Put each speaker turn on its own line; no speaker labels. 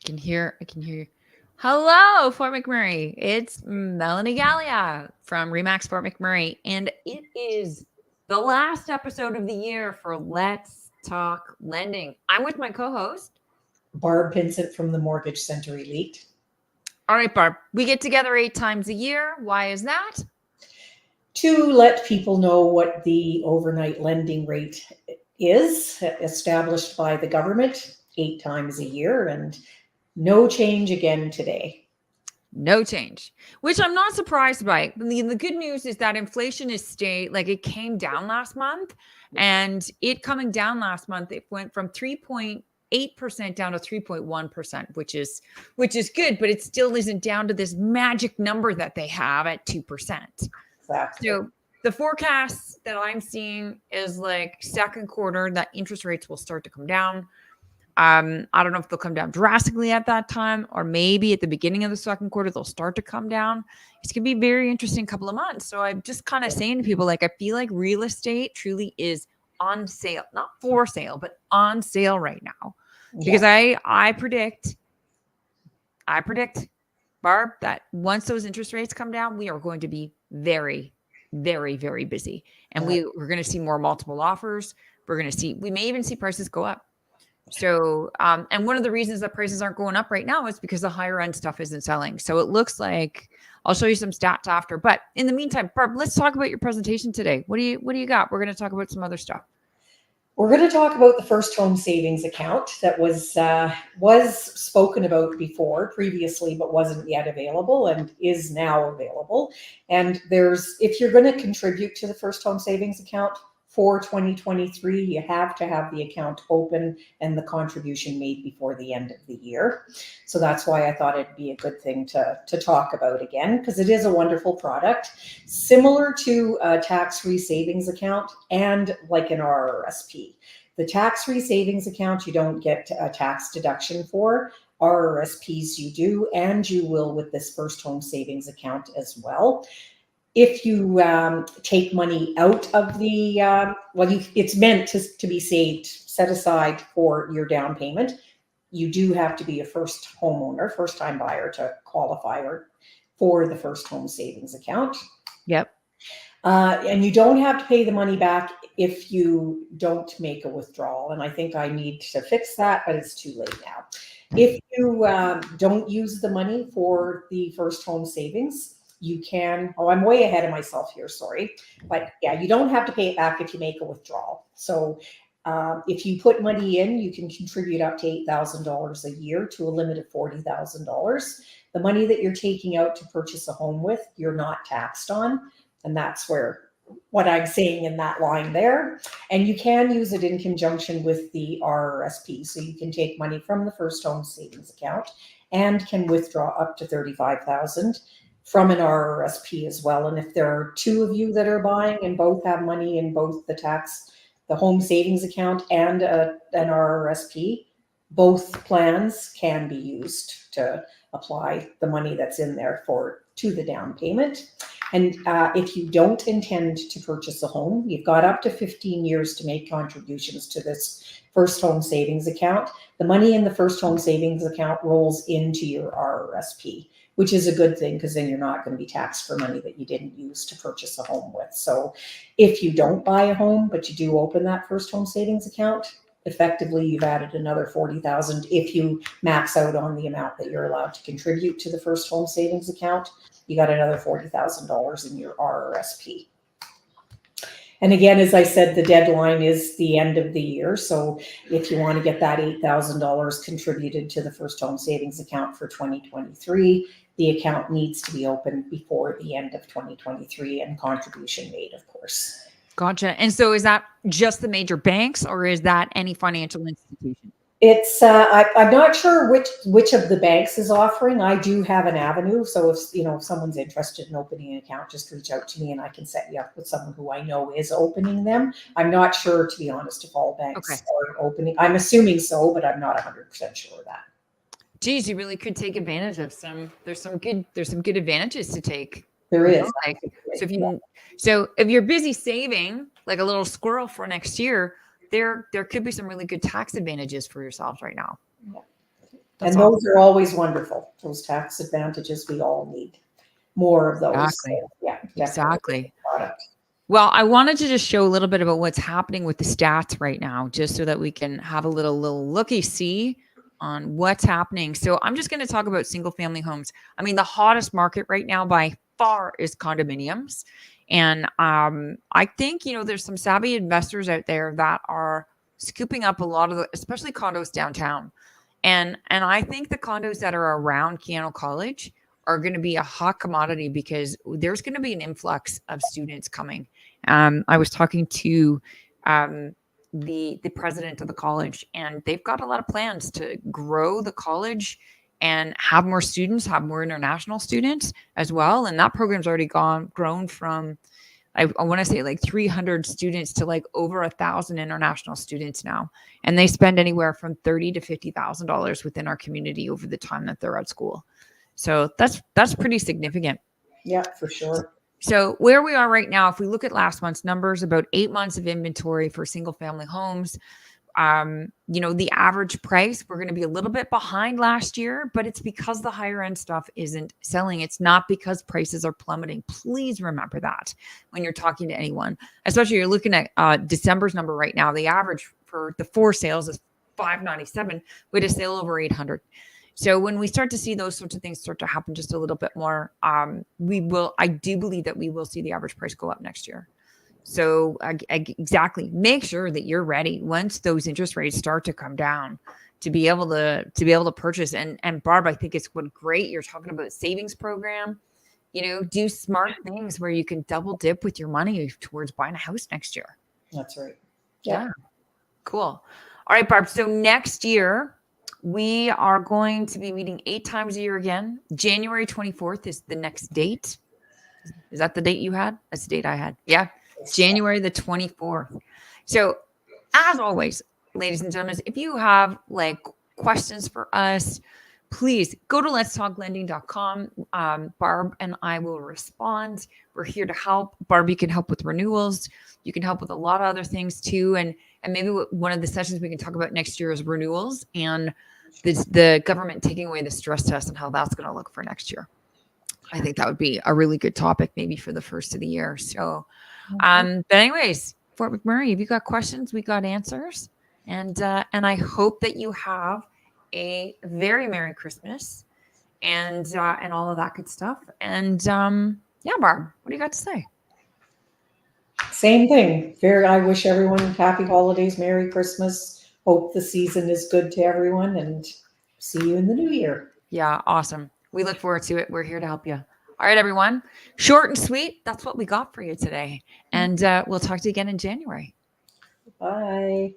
can hear you. Hello, Fort McMurray. It's Melanie Galea from Remax Fort McMurray, and it is the last episode of the year for Let's Talk Lending. I'm with my co-host,
Barb Pinsent from the Mortgage Center Elite.
All right, Barb. We get together 8 times a year. Why is that?
To let people know what the overnight lending rate is, established by the government 8 times a year, and no change again today.
No change, which I'm not surprised by. The good news is that inflation is it came down last month, and it coming down last month, it went from 3.8% down to 3.1%, which is good, but it still isn't down to this magic number that they have at 2%.
Exactly.
So the forecast that I'm seeing is like second quarter that interest rates will start to come down. I don't know if they'll come down drastically at that time, or maybe at the beginning of the second quarter, they'll start to come down. It's going to be a very interesting couple of months. So I'm just kind of saying to people, I feel like real estate truly is on sale, not for sale, but on sale right now. Because I predict, Barb, that once those interest rates come down, we are going to be very, very, very busy. And we're going to see more multiple offers. We may even see prices go up. So, and one of the reasons that prices aren't going up right now is because the higher end stuff isn't selling. So it looks like I'll show you some stats after. But in the meantime, Barb, let's talk about your presentation today. What do you got? We're going to talk about some other stuff.
We're going to talk about the first home savings account that was spoken about previously, but wasn't yet available and is now available. And if you're going to contribute to the first home savings account for 2023, you have to have the account open and the contribution made before the end of the year. So that's why I thought it'd be a good thing to talk about again, because it is a wonderful product, similar to a tax-free savings account and like an RRSP. The tax-free savings account, you don't get a tax deduction for. RRSPs you do, and you will with this first home savings account as well. If you take money out of the, it's meant to be set aside for your down payment. You do have to be a first-time buyer to qualify for the first home savings account.
Yep.
And you don't have to pay the money back if you don't make a withdrawal. And I think I need to fix that, but it's too late now. If you don't use the money for the first home savings, you can, I'm way ahead of myself here, sorry. But yeah, you don't have to pay it back if you make a withdrawal. So if you put money in, you can contribute up to $8,000 a year to a limit of $40,000. The money that you're taking out to purchase a home with, you're not taxed on. And that's what I'm saying in that line there. And you can use it in conjunction with the RRSP. So you can take money from the first home savings account and can withdraw up to $35,000 from an RRSP as well. And if there are 2 of you that are buying and both have money in both the home savings account and an RRSP, both plans can be used to apply the money that's in there to the down payment. And if you don't intend to purchase a home, you've got up to 15 years to make contributions to this first home savings account. The money in the first home savings account rolls into your RRSP, which is a good thing because then you're not going to be taxed for money that you didn't use to purchase a home with. So if you don't buy a home, but you do open that first home savings account, effectively you've added another $40,000 if you max out on the amount that you're allowed to contribute to the first home savings account. You got another $40,000 in your RRSP. And again, as I said, the deadline is the end of the year. So if you want to get that $8,000 contributed to the first home savings account for 2023, the account needs to be open before the end of 2023 and contribution made, of course.
Gotcha. And so is that just the major banks, or is that any financial institution?
It's I'm not sure which of the banks is offering. I do have an avenue, so if someone's interested in opening an account, just reach out to me and I can set you up with someone who I know is opening them. I'm not sure, to be honest, if all banks are opening. I'm assuming so, but I'm not 100% sure of that.
Geez, you really could take advantage of some. There's some good advantages to take.
There is.
So if you're busy saving like a little squirrel for next year, there could be some really good tax advantages for yourselves right now. That's
And
awesome.
those are always wonderful. Those tax advantages, we all need more of those.
Exactly.
So, yeah, definitely.
Exactly.
Product.
Well, I wanted to just show a little bit about what's happening with the stats right now, just so that we can have a little looky-see on what's happening. So I'm just going to talk about single family homes. I mean, the hottest market right now by far is condominiums. And I think, there's some savvy investors out there that are scooping up a lot of the, especially condos downtown. And I think the condos that are around Keano College are going to be a hot commodity because there's going to be an influx of students coming. I was talking to the president of the college, and they've got a lot of plans to grow the college and have more students, have more international students as well. And that program's already grown from, I want to say like 300 students to like over 1,000 international students now. And they spend anywhere from $30,000 to $50,000 within our community over the time that they're at school. So that's pretty significant.
Yeah, for sure.
So where we are right now, if we look at last month's numbers, about 8 months of inventory for single family homes. The average price, we're going to be a little bit behind last year, but it's because the higher end stuff isn't selling. It's not because prices are plummeting. Please remember that when you're talking to anyone, especially you're looking at December's number right now. The average for the 4 sales is $597 with a sale over 800. So when we start to see those sorts of things start to happen just a little bit more, I do believe that we will see the average price go up next year. So exactly, make sure that you're ready once those interest rates start to come down to be able to purchase. And Barb, I think it's great. You're talking about savings program, do smart things where you can double dip with your money towards buying a house next year.
That's right.
Yeah. Cool. All right, Barb. So next year, we are going to be meeting 8 times a year again. January 24th is the next date. Is that the date you had? That's the date I had. Yeah. January the 24th. So as always, ladies and gentlemen, if you have questions for us, please go to letstalklending.com. Barb and I will respond. We're here to help. Barb, you can help with renewals. You can help with a lot of other things too. And maybe one of the sessions we can talk about next year is renewals and the government taking away the stress test and how that's going to look for next year. I think that would be a really good topic maybe for the first of the year. So, but anyways, Fort McMurray, if you got questions, we got answers. And I hope that you have a very Merry Christmas and all of that good stuff. And yeah, Barb, what do you got to say?
Same thing. I wish everyone happy holidays, Merry Christmas. Hope the season is good to everyone and see you in the new year.
Yeah, awesome. We look forward to it. We're here to help you. All right, everyone. Short and sweet. That's what we got for you today. And we'll talk to you again in January.
Bye.